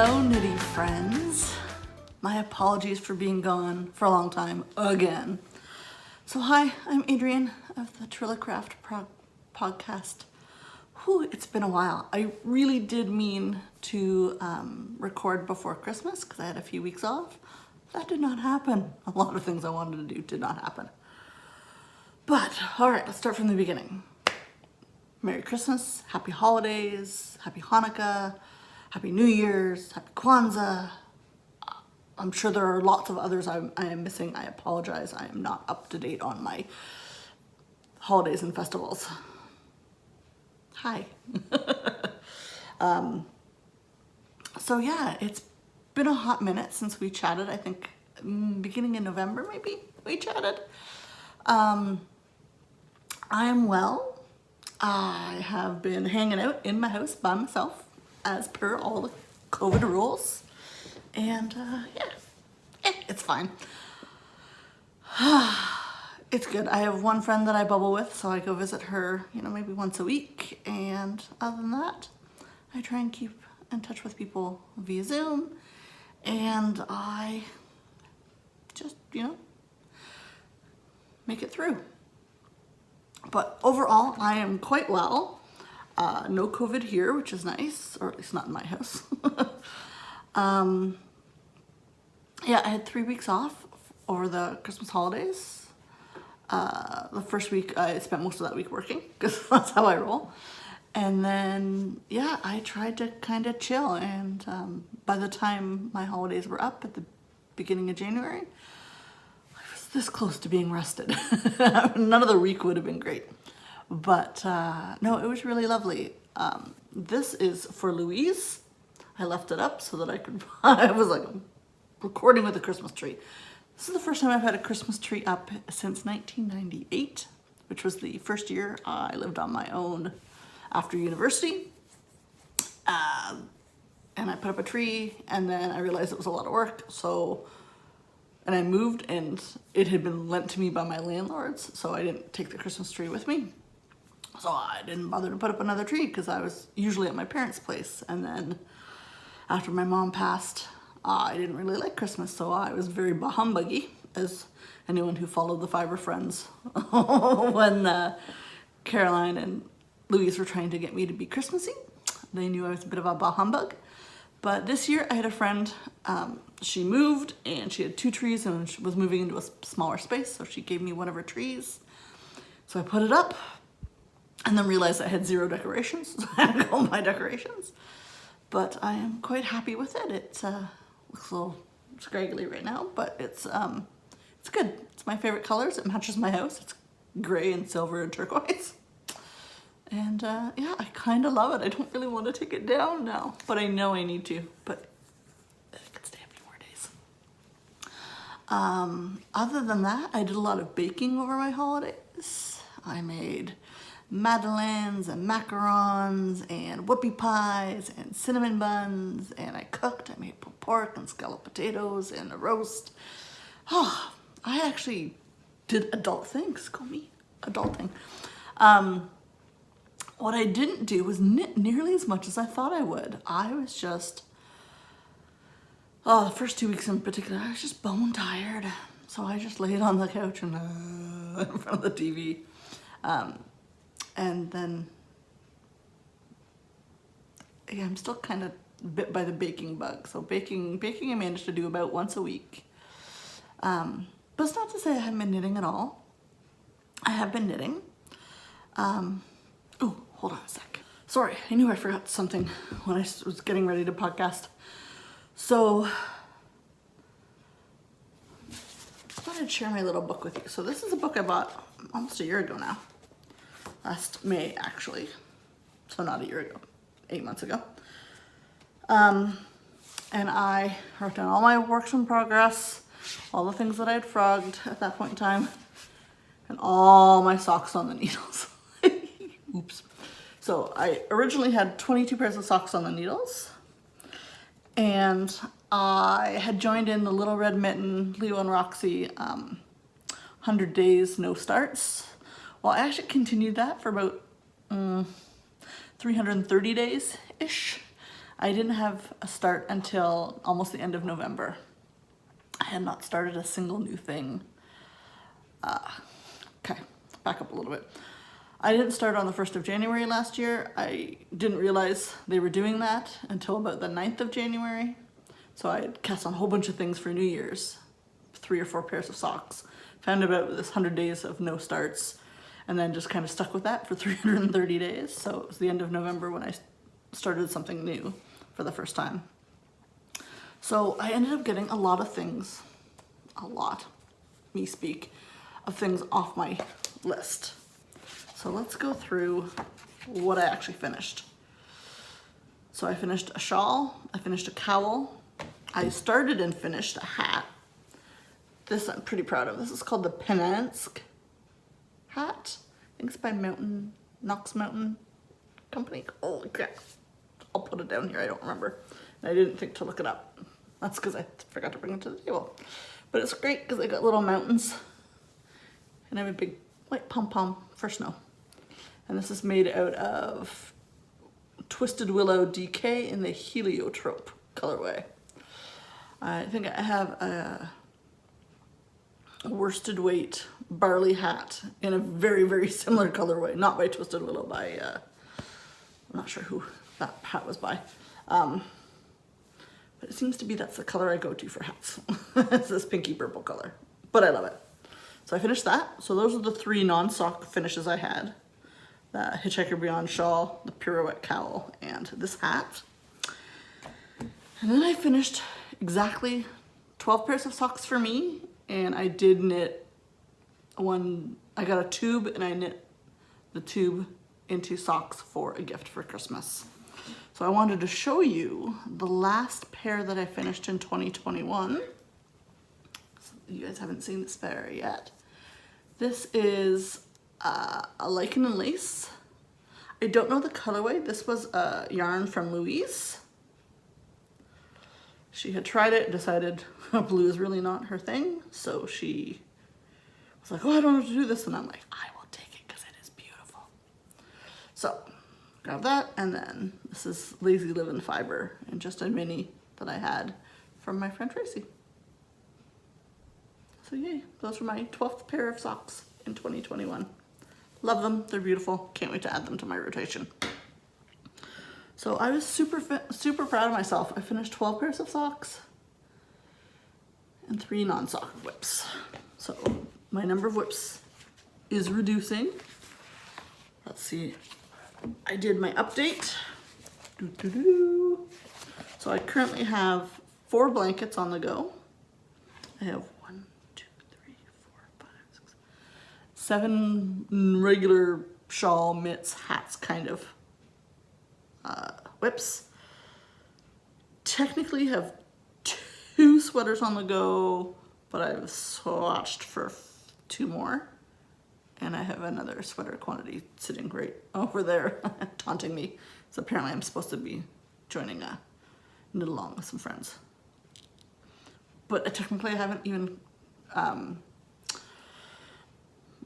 Hello, Nitty friends. My apologies for being gone for a long time again. So hi, I'm Adrienne of the Tryllacraft podcast. Whew, it's been a while. I really did mean to record before Christmas because I had a few weeks off. That did not happen. A lot of things I wanted to do did not happen. But all right, let's start from the beginning. Merry Christmas, Happy Holidays, Happy Hanukkah, Happy New Year's, Happy Kwanzaa. I'm sure there are lots of others I am missing. I apologize. I am not up to date on my holidays and festivals. Hi. So yeah, it's been a hot minute since we chatted. I think beginning in November maybe we chatted. I am well. I have been hanging out in my house by myself as per all the COVID rules. And it's fine. It's good. I have one friend that I bubble with, so I go visit her, maybe once a week. And other than that, I try and keep in touch with people via Zoom. And I just, make it through. But overall, I am quite well. No COVID here, which is nice, or at least not in my house. Yeah, I had 3 weeks off over the Christmas holidays. The first week, I spent most of that week working, because that's how I roll. And then, I tried to kind of chill. And by the time my holidays were up at the beginning of January, I was this close to being rested. None of the week would have been great. But no, it was really lovely. This is for Louise. I left it up so that I could, I was like recording with a Christmas tree. This is the first time I've had a Christmas tree up since 1998, which was the first year I lived on my own after university. And I put up a tree, and then I realized it was a lot of work. And I moved, and it had been lent to me by my landlords, so I didn't take the Christmas tree with me. So I didn't bother to put up another tree because I was usually at my parents' place. And then after my mom passed, I didn't really like Christmas, so I was very humbuggy, as anyone who followed the Fiber Friends when Caroline and Louise were trying to get me to be Christmassy. They knew I was a bit of a bah humbug. But this year I had a friend, she moved and she had 2 trees and she was moving into a smaller space, so she gave me one of her trees. So I put it up and then realized I had 0 decorations, so I had to go my decorations. But I am quite happy with it. It looks a little scraggly right now, but it's good. It's my favorite colors. It matches my house. It's gray and silver and turquoise. And I kind of love it. I don't really want to take it down now, but I know I need to. But it could stay a few more days. Other than that, I did a lot of baking over my holidays. I made madeleines and macarons and whoopie pies and cinnamon buns, and I cooked. I made pulled pork and scalloped potatoes and a roast. Oh, I actually did adult things. Call me adulting. What I didn't do was knit nearly as much as I thought I would. I was just, the first 2 weeks in particular, I was just bone tired. So I just laid on the couch and in front of the TV. And then, I'm still kind of bit by the baking bug. So baking I managed to do about once a week. But it's not to say I haven't been knitting at all. I have been knitting. Oh, hold on a sec. Sorry, I knew I forgot something when I was getting ready to podcast. So, I thought I'd share my little book with you. So this is a book I bought almost a year ago now. Last May, actually. So not a year ago, 8 months ago. And I wrote down all my works in progress, all the things that I had frogged at that point in time, and all my socks on the needles. Oops. So I originally had 22 pairs of socks on the needles, and I had joined in the Little Red Mitten, Leo and Roxy 100 Days No Starts. Well, I actually continued that for about 330 days-ish. I didn't have a start until almost the end of November. I had not started a single new thing. Okay, back up a little bit. I didn't start on the 1st of January last year. I didn't realize they were doing that until about the 9th of January. So I had cast on a whole bunch of things for New Year's, 3 or 4 pairs of socks. Found about this 100 days of no starts, and then just kind of stuck with that for 330 days. So it was the end of November when I started something new for the first time. So I ended up getting a lot of things, me speak, of things off my list. So let's go through what I actually finished. So I finished a shawl, I finished a cowl, I started and finished a hat. This I'm pretty proud of. This is called the Penansk hat. I think it's by Knox Mountain Company. Holy crap. I'll put it down here, I don't remember. And I didn't think to look it up. That's because I forgot to bring it to the table. But it's great because I got little mountains. And I have a big white pom-pom for snow. And this is made out of Twisted Willow DK in the Heliotrope colorway. I think I have a worsted weight barley hat in a very, very similar colorway. Not by Twisted Willow, by, I'm not sure who that hat was by. But it seems to be that's the color I go to for hats. It's this pinky purple color, but I love it. So I finished that. So those are the 3 non-sock finishes I had. The Hitchhiker Beyond shawl, the Pirouette cowl, and this hat. And then I finished exactly 12 pairs of socks for me, and I did knit I got a tube and I knit the tube into socks for a gift for Christmas. So I wanted to show you the last pair that I finished in 2021. So you guys haven't seen this pair yet. This is a lichen and lace. I don't know the colorway. This was a yarn from Louise. She had tried it, decided blue is really not her thing. So she was like, oh, I don't know how to do this. And I'm like, I will take it because it is beautiful. So grab that. And then this is Lazy Living Fiber and just a mini that I had from my friend Tracy. So yay, those were my 12th pair of socks in 2021. Love them, they're beautiful. Can't wait to add them to my rotation. So I was super proud of myself. I finished 12 pairs of socks and 3 non-sock whips. So my number of whips is reducing. Let's see, I did my update. So I currently have 4 blankets on the go. I have 7 regular shawl, mitts, hats kind of whips. Technically have 2 sweaters on the go, but I've swatched for 2 more. And I have another sweater quantity sitting right over there taunting me. So apparently I'm supposed to be joining a knit along with some friends. But technically I haven't even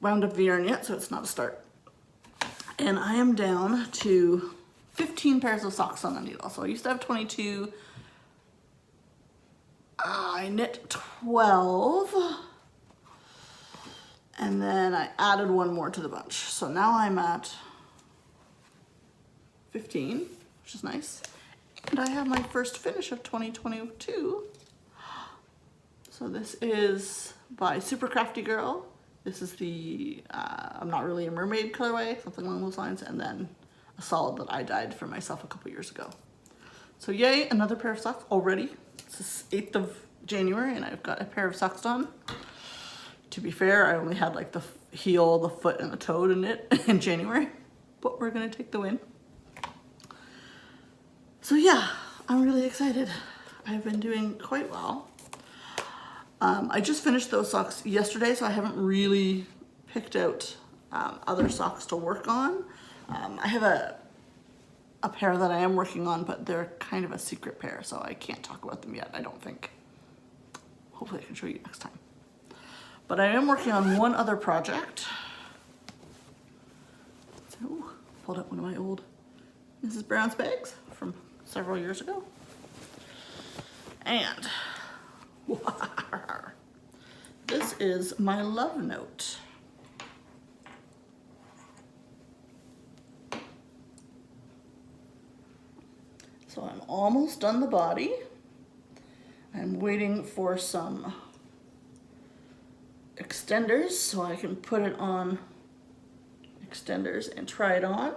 wound up the yarn yet, so it's not a start. And I am down to 15 pairs of socks on the needle. So I used to have 22. I knit 12. And then I added 1 more to the bunch. So now I'm at 15, which is nice. And I have my first finish of 2022. So this is by Super Crafty Girl. This is the I'm Not Really a Mermaid colorway, something along those lines, and then a solid that I dyed for myself a couple years ago. So yay, another pair of socks already. It's the 8th of January and I've got a pair of socks done. To be fair, I only had like the heel, the foot, and the toe to knit in January, but we're gonna take the win. So yeah, I'm really excited. I've been doing quite well. I just finished those socks yesterday, so I haven't really picked out other socks to work on. I have a pair that I am working on, but they're kind of a secret pair, so I can't talk about them yet, I don't think. Hopefully I can show you next time. But I am working on one other project. So, pulled out one of my old Mrs. Brown's bags from several years ago. And this is my love note. So I'm almost done the body. I'm waiting for some extenders so I can put it on extenders and try it on. I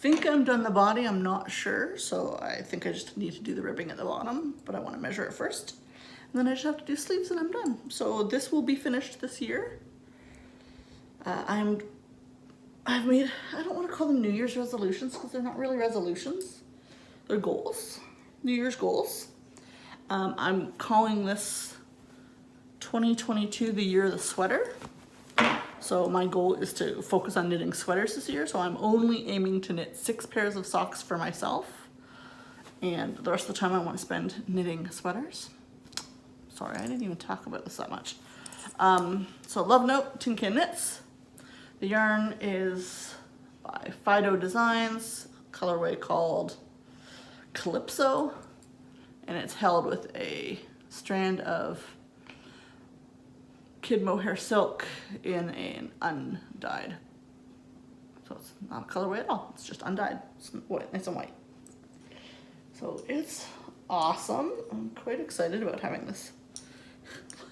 think I'm done the body, I'm not sure, so I think I just need to do the ribbing at the bottom, but I want to measure it first. And then I just have to do sleeves and I'm done. So this will be finished this year. I've made, I don't want to call them New Year's resolutions because they're not really resolutions. They're goals, New Year's goals. I'm calling this 2022 the year of the sweater. So my goal is to focus on knitting sweaters this year. So I'm only aiming to knit 6 pairs of socks for myself. And the rest of the time I want to spend knitting sweaters. Sorry, I didn't even talk about this that much. So Love Note Tin Can Knits. The yarn is by Fido Designs, colorway called Calypso, and it's held with a strand of kid mohair silk in an undyed. So it's not a colorway at all, it's just undyed. It's white, nice and white. So it's awesome. I'm quite excited about having this.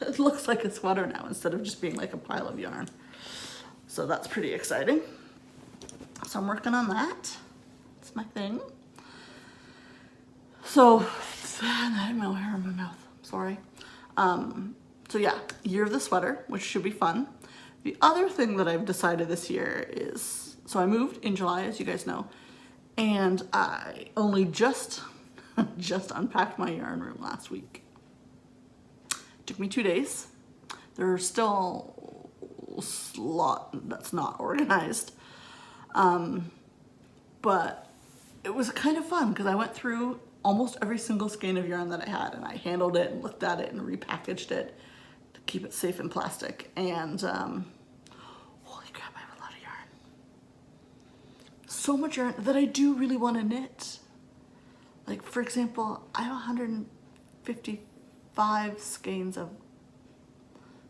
It looks like a sweater now instead of just being like a pile of yarn. So that's pretty exciting. So I'm working on that. It's my thing. So, I have no hair in my mouth, sorry. So yeah, year of the sweater, which should be fun. The other thing that I've decided this year is, so I moved in July, as you guys know, and I only just unpacked my yarn room last week. Took me 2 days. There's still a lot that's not organized. But it was kind of fun because I went through almost every single skein of yarn that I had and I handled it and looked at it and repackaged it to keep it safe in plastic. And holy crap, I have a lot of yarn. So much yarn that I do really want to knit. Like, for example, I have 155 skeins of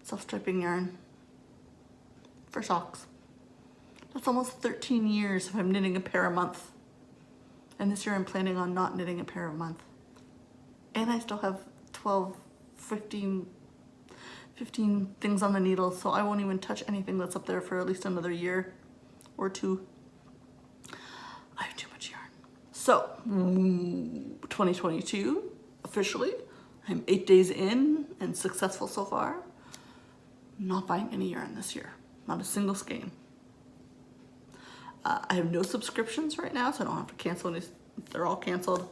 self-striping yarn for socks. That's almost 13 years if I'm knitting a pair a month. And this year I'm planning on not knitting a pair a month. And I still have 15 things on the needle, so I won't even touch anything that's up there for at least another year or two. I have too much yarn. So, 2022, officially, I'm 8 days in and successful so far. Not buying any yarn this year, not a single skein. I have no subscriptions right now, so I don't have to cancel any. They're all canceled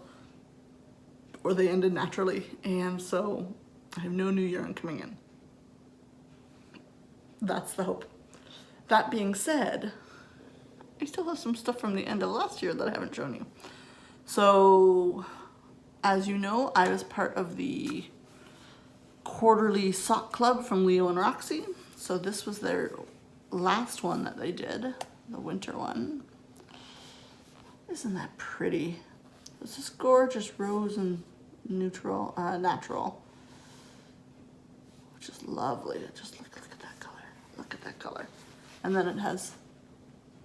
or they ended naturally. And so I have no new yarn coming in. That's the hope. That being said, I still have some stuff from the end of last year that I haven't shown you. So, as you know, I was part of the quarterly sock club from Leo and Roxy. So this was their last one that they did. The winter one. Isn't that pretty? This is gorgeous rose and natural, which is lovely. Just look at that color. Look at that color. And then it has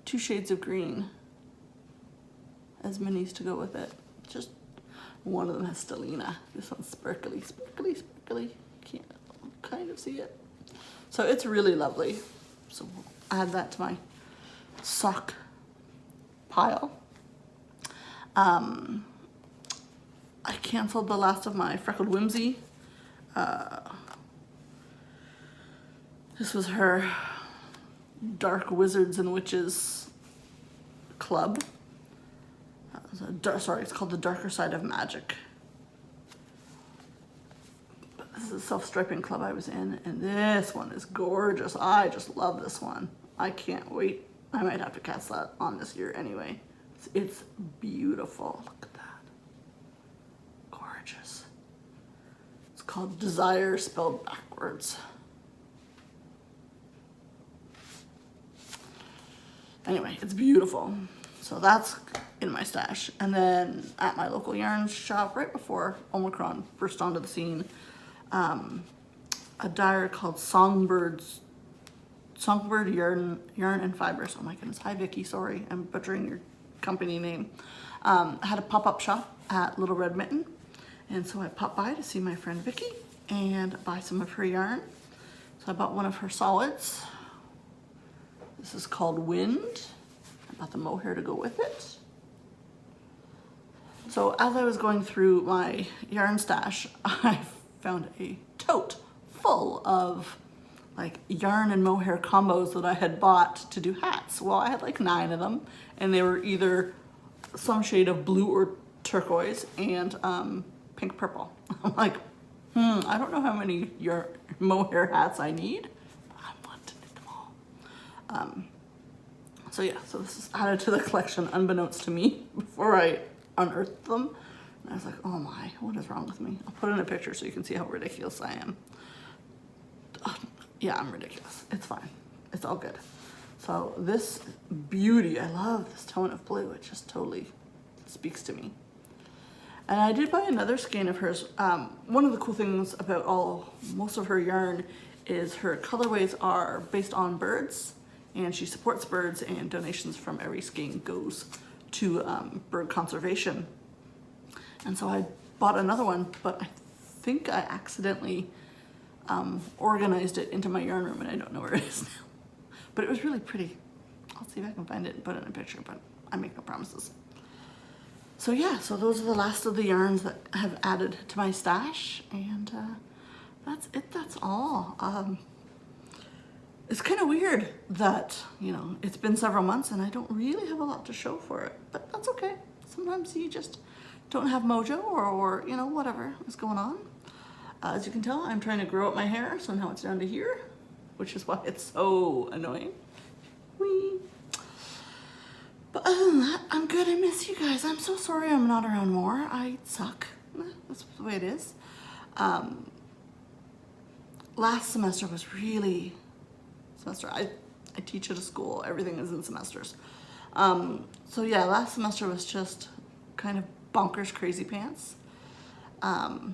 2 shades of green as minis to go with it. Just one of them has stellina. This one's sparkly, sparkly, sparkly. Can't kind of see it. So it's really lovely. So we'll add that to my sock pile. I canceled the last of my Freckled Whimsy. This was her Dark Wizards and Witches club. It's called the Darker Side of Magic. This is a self-striping club I was in, and this one is gorgeous. I just love this one. I can't wait. I might have to cast that on this year anyway. It's beautiful. Look at that. Gorgeous. It's called Desire spelled backwards. Anyway, it's beautiful. So that's in my stash. And then at my local yarn shop, right before Omicron burst onto the scene, a dyer called Songbird Yarn and Fibers. Oh my goodness. Hi, Vicky. Sorry, I'm butchering your company name. Had a pop-up shop at Little Red Mitten. And so I popped by to see my friend Vicky and buy some of her yarn. So I bought one of her solids. This is called Wind. I bought the mohair to go with it. So as I was going through my yarn stash, I found a tote full of like yarn and mohair combos that I had bought to do hats. Well, I had like 9 of them, and they were either some shade of blue or turquoise and pink purple. I'm like, I don't know how many mohair hats I need, but I want to knit them all. So yeah, so this is added to the collection unbeknownst to me before I unearthed them. And I was like, oh my, what is wrong with me? I'll put in a picture so you can see how ridiculous I am. Yeah, I'm ridiculous. It's fine. It's all good. So this beauty, I love this tone of blue. It just totally speaks to me. And I did buy another skein of hers. One of the cool things about most of her yarn is her colorways are based on birds, and she supports birds, and donations from every skein goes to bird conservation. And so I bought another one, but I think I accidentally organized it into my yarn room, and I don't know where it is now. But it was really pretty. I'll see if I can find it and put it in a picture, but I make no promises. So yeah, so those are the last of the yarns that I have added to my stash, and that's it, that's all. It's kind of weird that, you know, it's been several months and I don't really have a lot to show for it, but that's okay. Sometimes you just don't have mojo or you know, whatever is going on. As you can tell, I'm trying to grow up my hair, so now it's down to here, which is why it's so annoying. Whee! But other than that, I'm good. I miss you guys. I'm so sorry I'm not around more. I suck. That's the way it is. Last semester was really... I teach at a school. Everything is in semesters. So yeah, last semester was just kind of bonkers crazy pants. I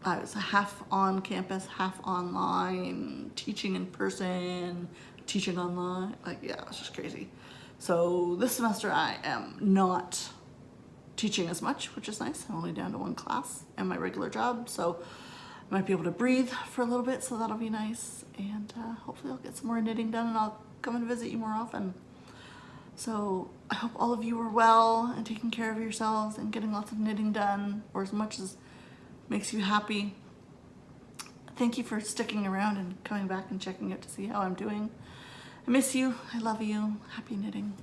was half on campus, half online, teaching in person, teaching online. Like, yeah, it was just crazy. So this semester I am not teaching as much, which is nice. I'm only down to 1 class and my regular job, so I might be able to breathe for a little bit, so that'll be nice. And hopefully I'll get some more knitting done and I'll come and visit you more often. So I hope all of you are well and taking care of yourselves and getting lots of knitting done, or as much as makes you happy. Thank you for sticking around and coming back and checking out to see how I'm doing. I miss you. I love you. Happy knitting.